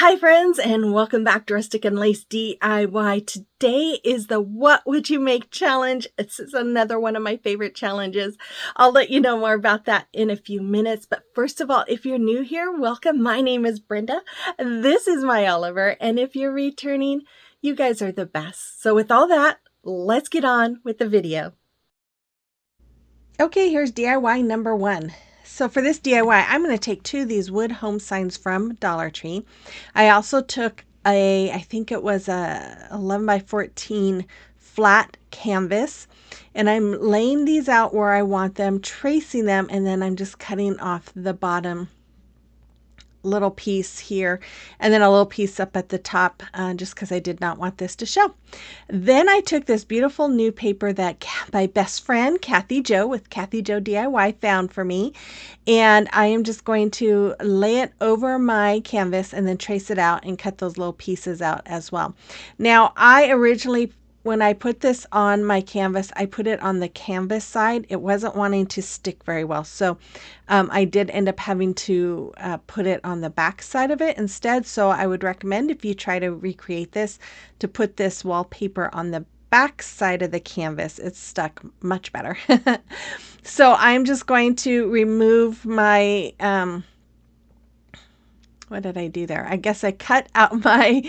Hi friends, and welcome back to Rustic and Lace DIY. Today is the What Would You Make challenge. This is another one of my favorite challenges. I'll let you know more about that in a few minutes. But first of all, if you're new here, welcome. My name is Brenda. This is my Oliver. And if you're returning, you guys are the best. So with all that, let's get on with the video. Okay, here's DIY number one. So for this DIY, I'm going to take two of these wood home signs from Dollar Tree. I also took I think it was a 11 by 14 flat canvas, and I'm laying these out where I want them, tracing them, and then I'm just cutting off the bottom little piece here and then a little piece up at the top, just because I did not want this to show. Then I took this beautiful new paper that my best friend Kathy Jo with Kathy Jo DIY found for me, and I am just going to lay it over my canvas and then trace it out and cut those little pieces out as well. Now I originally, when I put this on my canvas, I put it on the canvas side. It wasn't wanting to stick very well. So I did end up having to put it on the back side of it instead. So I would recommend, if you try to recreate this, to put this wallpaper on the back side of the canvas. It's stuck much better. So I'm just going to remove my, what did I do there? I guess I cut out my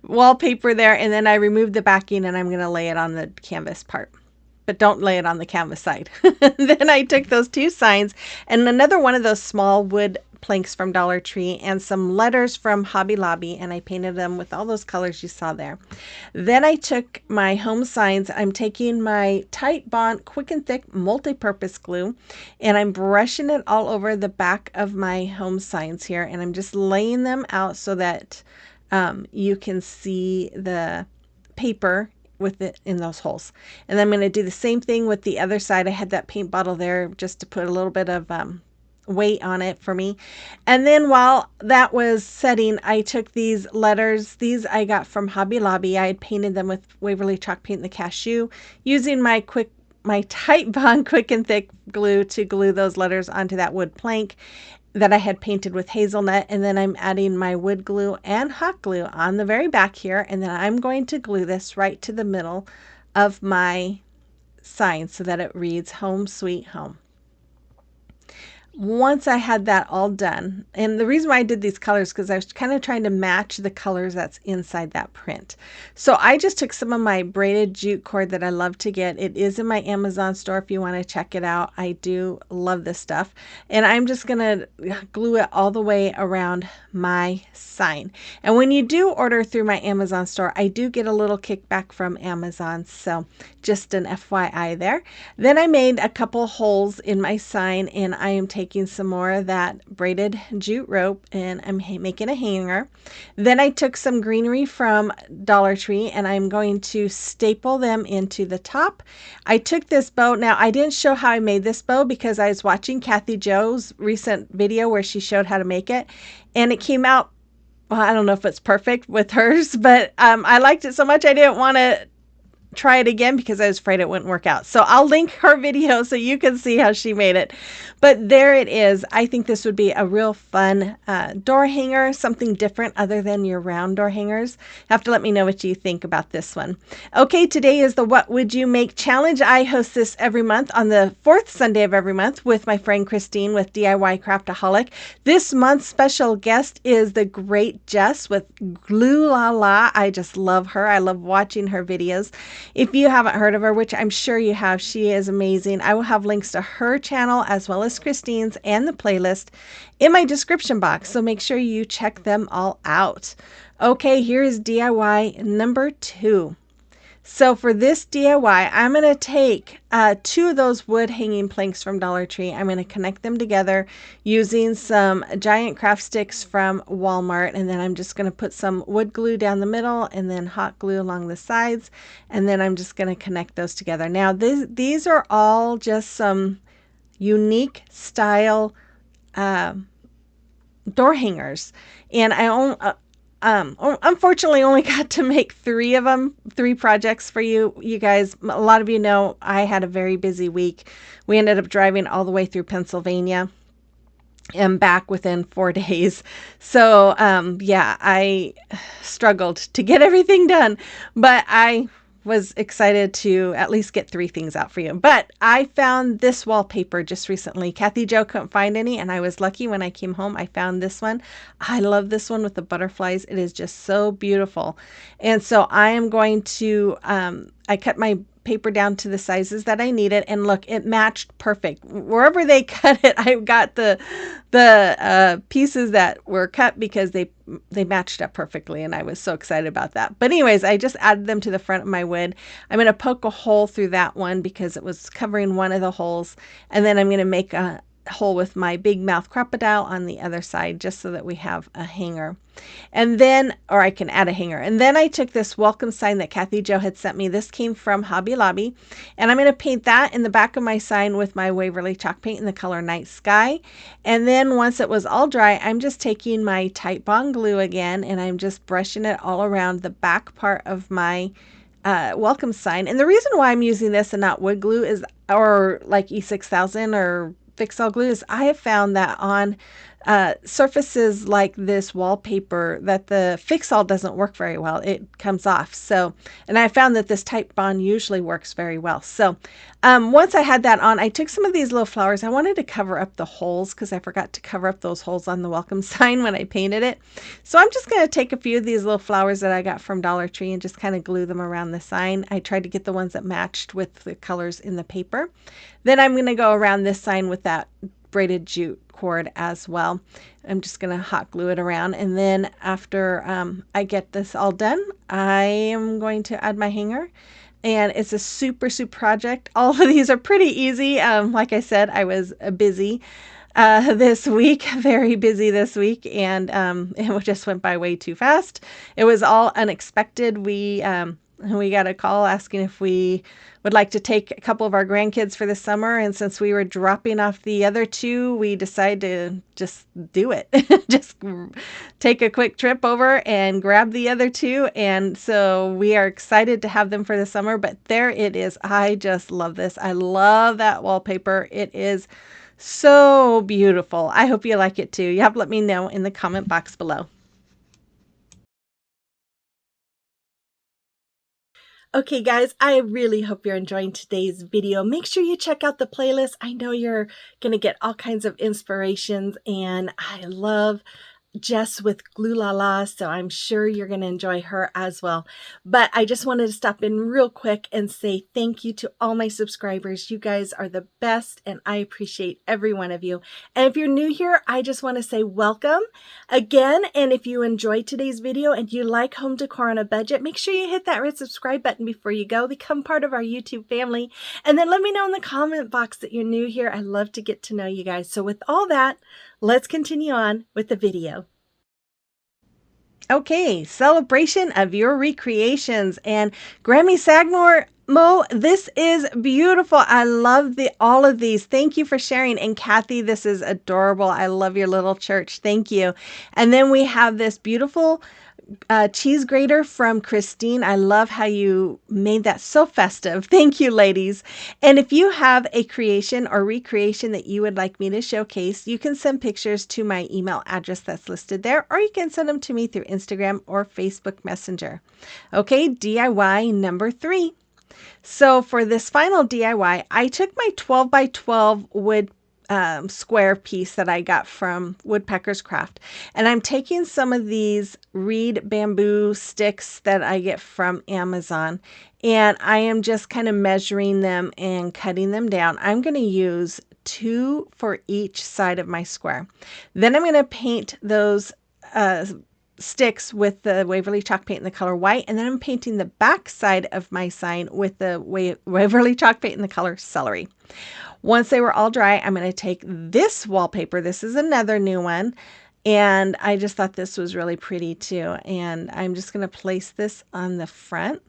wallpaper there, and then I removed the backing, and I'm going to lay it on the canvas part. But don't lay it on the canvas side. Then I took those two signs and another one of those small wood planks from Dollar Tree and some letters from Hobby Lobby, and I painted them with all those colors you saw there. Then I took my home signs. I'm taking my Tight Bond Quick and Thick multi-purpose glue, and I'm brushing it all over the back of my home signs here, and I'm just laying them out so that you can see the paper with it in those holes. And I'm going to do the same thing with the other side. I had that paint bottle there just to put a little bit of weight on it for me. And then while that was setting, I took these letters. These I got from Hobby Lobby. I had painted them with Waverly Chalk Paint in the Cashew using my Tight Bond Quick and Thick glue to glue those letters onto that wood plank that I had painted with hazelnut. And then I'm adding my wood glue and hot glue on the very back here, and then I'm going to glue this right to the middle of my sign so that it reads Home Sweet Home. Once I had that all done, and the reason why I did these colors because I was kind of trying to match the colors that's inside that print. So I just took some of my braided jute cord that I love to get. It is in my Amazon store if you want to check it out. I do love this stuff. And I'm just going to glue it all the way around my sign. And when you do order through my Amazon store, I do get a little kickback from Amazon. So just an FYI there. Then I made a couple holes in my sign, and I am taking some more of that braided jute rope and I'm making a hanger. Then I took some greenery from Dollar Tree and I'm going to staple them into the top. I took this bow. Now I didn't show how I made this bow because I was watching Kathy Jo's recent video where she showed how to make it, and it came out, well, I don't know if it's perfect with hers, but I liked it so much I didn't want to try it again because I was afraid it wouldn't work out. So I'll link her video so you can see how she made it. But there it is. I think this would be a real fun door hanger, something different other than your round door hangers. You have to let me know what you think about this one. Okay, today is the What Would You Make challenge. I host this every month on the fourth Sunday of every month with my friend Christine with DIY Craftaholic. This month's special guest is the great Jess with Jess Lala. I just love her. I love watching her videos. If you haven't heard of her, which I'm sure you have, she is amazing. I will have links to her channel as well as Christine's and the playlist in my description box, so make sure you check them all out. Okay, here is DIY number 2. So for this DIY, I'm going to take two of those wood hanging planks from Dollar Tree. I'm going to connect them together using some giant craft sticks from Walmart. And then I'm just going to put some wood glue down the middle and then hot glue along the sides. And then I'm just going to connect those together. Now, these are all just some unique style door hangers. And unfortunately only got to make 3 of them, 3 projects for you guys. A lot of you know I had a very busy week. We ended up driving all the way through Pennsylvania am back within 4 days. So, yeah, I struggled to get everything done, but I was excited to at least get 3 things out for you. But I found this wallpaper just recently. Kathy Jo couldn't find any, and I was lucky when I came home. I found this one. I love this one with the butterflies. It is just so beautiful. And so I am going to, I cut my paper down to the sizes that I needed, and look, it matched perfect. Wherever they cut it, I got the pieces that were cut because they matched up perfectly, and I was so excited about that. But anyways, I just added them to the front of my wood. I'm going to poke a hole through that one because it was covering one of the holes, and then I'm going to make a hole with my big mouth crocodile on the other side just so that we have a hanger. And then, or I can add a hanger. And then I took this welcome sign that Kathy Jo had sent me. This came from Hobby Lobby. And I'm going to paint that in the back of my sign with my Waverly chalk paint in the color Night Sky. And then once it was all dry, I'm just taking my Titebond glue again, and I'm just brushing it all around the back part of my welcome sign. And the reason why I'm using this and not wood glue is, or like E6000 or Fix-All glue, is I have found that on surfaces like this wallpaper that the Fix-All doesn't work very well. It comes off. So, and I found that this Titebond usually works very well. So once I had that on, I took some of these little flowers. I wanted to cover up the holes because I forgot to cover up those holes on the welcome sign when I painted it. So I'm just going to take a few of these little flowers that I got from Dollar Tree and just kind of glue them around the sign. I tried to get the ones that matched with the colors in the paper. Then I'm going to go around this sign with that braided jute cord as well. I'm just going to hot glue it around, and then after I get this all done, I am going to add my hanger. And it's a super project. All of these are pretty easy. Like I said, I was busy this week, very busy this week, and it just went by way too fast. It was all unexpected. We got a call asking if we would like to take a couple of our grandkids for the summer, and since we were dropping off the other two, we decided to just do it. Just take a quick trip over and grab the other two, and so we are excited to have them for the summer. But there it is. I just love this. I love that wallpaper. It is so beautiful. I hope you like it too. You have to let me know in the comment box below. Okay, guys, I really hope you're enjoying today's video. Make sure you check out the playlist. I know you're going to get all kinds of inspirations, and I love Jess with Glue La La, so I'm sure you're going to enjoy her as well. But I just wanted to stop in real quick and say thank you to all my subscribers. You guys are the best, and I appreciate every one of you. And if you're new here, I just want to say welcome again. And if you enjoyed today's video and you like home decor on a budget, make sure you hit that red subscribe button before you go. Become part of our YouTube family. And then let me know in the comment box that you're new here. I love to get to know you guys. So with all that, let's continue on with the video. Okay, celebration of your recreations. And Grammy Sagamore, Mo, this is beautiful. I love all of these. Thank you for sharing. And Kathy, this is adorable. I love your little church. Thank you. And then we have this beautiful cheese grater from Christine. I love how you made that so festive. Thank you, ladies. And if you have a creation or recreation that you would like me to showcase, you can send pictures to my email address that's listed there, or you can send them to me through Instagram or Facebook Messenger. Okay, DIY number 3. So for this final DIY, I took my 12 by 12 wood square piece that I got from Woodpecker's Craft, and I'm taking some of these reed bamboo sticks that I get from Amazon, and I am just kind of measuring them and cutting them down. I'm going to use 2 for each side of my square. Then I'm going to paint those sticks with the Waverly chalk paint in the color white, and then I'm painting the back side of my sign with the Waverly chalk paint in the color celery. Once they were all dry, I'm going to take this wallpaper. This is another new one, and I just thought this was really pretty too. And I'm just going to place this on the front.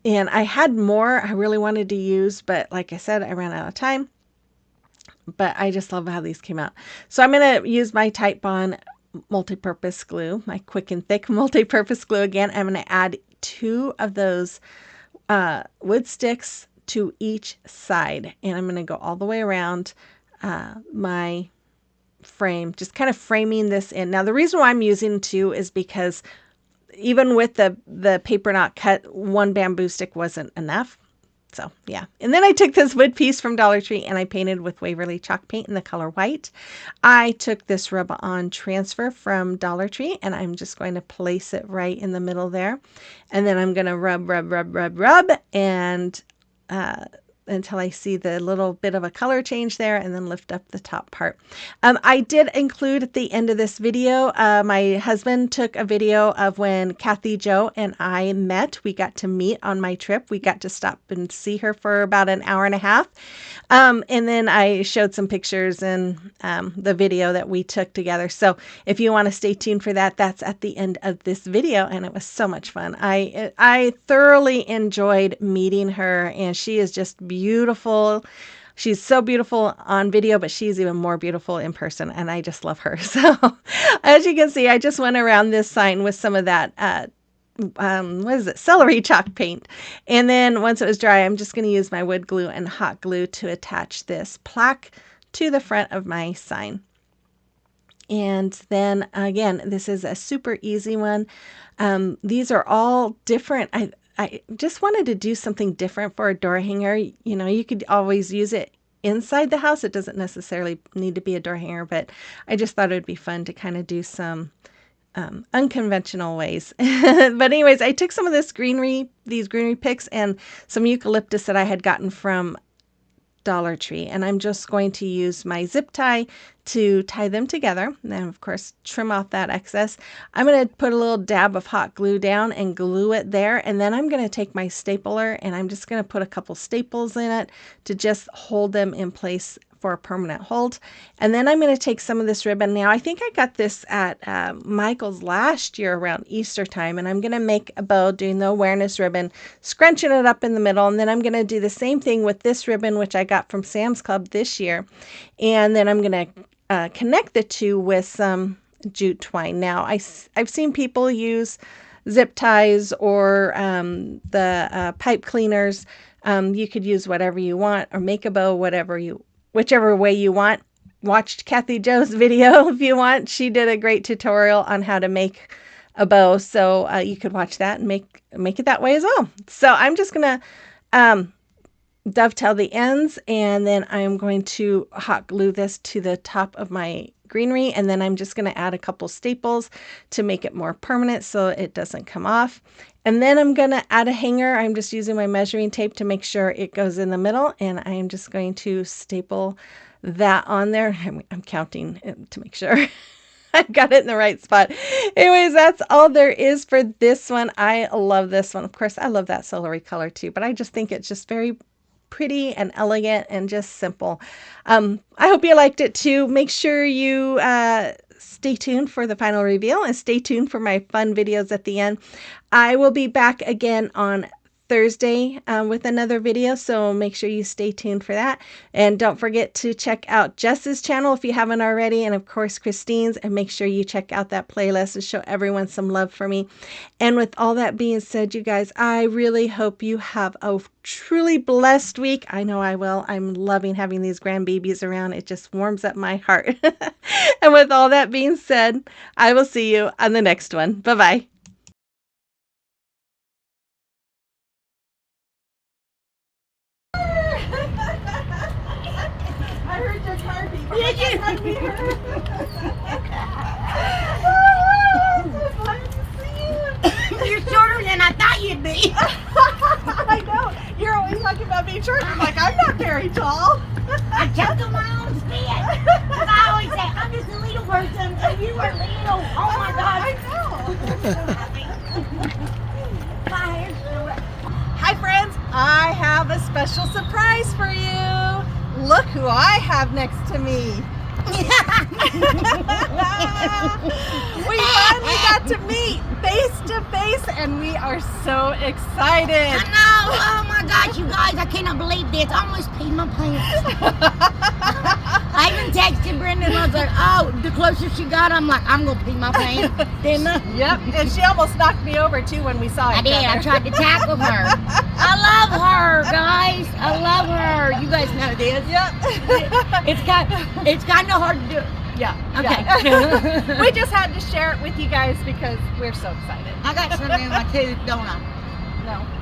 And I had more I really wanted to use, but like I said, I ran out of time. But I just love how these came out. So I'm going to use my Titebond multi-purpose glue, my quick and thick multi-purpose glue again. I'm going to add 2 of those wood sticks to each side, and I'm going to go all the way around my frame, just kind of framing this in. Now, the reason why I'm using two is because even with the paper knot cut, one bamboo stick wasn't enough. So yeah. And then I took this wood piece from Dollar Tree and I painted with Waverly chalk paint in the color white. I took this rub-on transfer from Dollar Tree and I'm just going to place it right in the middle there. And then I'm going to rub and until I see the little bit of a color change there, and then lift up the top part. I did include at the end of this video, my husband took a video of when Kathy Jo and I met. We got to meet on my trip. We got to stop and see her for about an hour and a half. And then I showed some pictures in the video that we took together. So if you want to stay tuned for that, that's at the end of this video. And it was so much fun. I thoroughly enjoyed meeting her, and she is just beautiful. She's so beautiful on video, but she's even more beautiful in person, and I just love her. So as you can see, I just went around this sign with some of that what is it, celery chalk paint. And then once it was dry, I'm just going to use my wood glue and hot glue to attach this plaque to the front of my sign. And then again, this is a super easy one. These are all different. I just wanted to do something different for a door hanger. You know, you could always use it inside the house. It doesn't necessarily need to be a door hanger, but I just thought it would be fun to kind of do some unconventional ways. But anyways, I took some of these greenery picks and some eucalyptus that I had gotten from Dollar Tree, and I'm just going to use my zip tie to tie them together. And then of course trim off that excess. I'm going to put a little dab of hot glue down and glue it there, and then I'm going to take my stapler and I'm just going to put a couple staples in it to just hold them in place for a permanent hold. And then I'm going to take some of this ribbon. Now I think I got this at Michael's last year around Easter time, and I'm going to make a bow doing the awareness ribbon, scrunching it up in the middle, and then I'm going to do the same thing with this ribbon, which I got from Sam's Club this year, and then I'm going to connect the two with some jute twine. Now I've seen people use zip ties or the pipe cleaners. You could use whatever you want or make a bow whichever way you want. Watch Kathy Jo's video if you want. She did a great tutorial on how to make a bow, so you could watch that and make it that way as well. So I'm just gonna dovetail the ends, and then I'm going to hot glue this to the top of my greenery, and then I'm just going to add a couple staples to make it more permanent so it doesn't come off. And then I'm going to add a hanger. I'm just using my measuring tape to make sure it goes in the middle, and I am just going to staple that on there. I'm counting to make sure I've got it in the right spot. Anyways, that's all there is for this one. I love this one. Of course, I love that celery color too, but I just think it's just very pretty and elegant and just simple. I hope you liked it too. Make sure you stay tuned for the final reveal and stay tuned for my fun videos at the end. I will be back again on Thursday with another video, so make sure you stay tuned for that. And don't forget to check out Jess's channel if you haven't already, and of course Christine's, and make sure you check out that playlist and show everyone some love for me. And with all that being said, you guys, I really hope you have a truly blessed week. I know I will. I'm loving having these grandbabies around. It just warms up my heart. And with all that being said, I will see you on the next one. Bye-bye. I heard your car beep. Did you? You're shorter than I thought you'd be. I know. You're always talking about being short. I'm like, I'm not very tall. I jumped on my own spin. I always say, I'm just a little person, and you are little. Oh my God. I know. My hair's so wet. Hi friends, I have a special surprise for you. Look who I have next to me. We finally got to meet face to face, and we are so excited. I know. Oh my gosh, you guys, I cannot believe this. I almost peed my pants. I even texted Brenda and I was like, oh, the closer she got, I'm like, I'm going to pee my pants. Didn't I? Yep, and she almost knocked me over too when we saw each other. I did. I tried to tackle her. I love her, guys. I love her. You guys know this. Yep. It's kind of hard to do. Yeah. Okay. Yeah. We just had to share it with you guys because we're so excited. I got something in my tooth, don't I? No.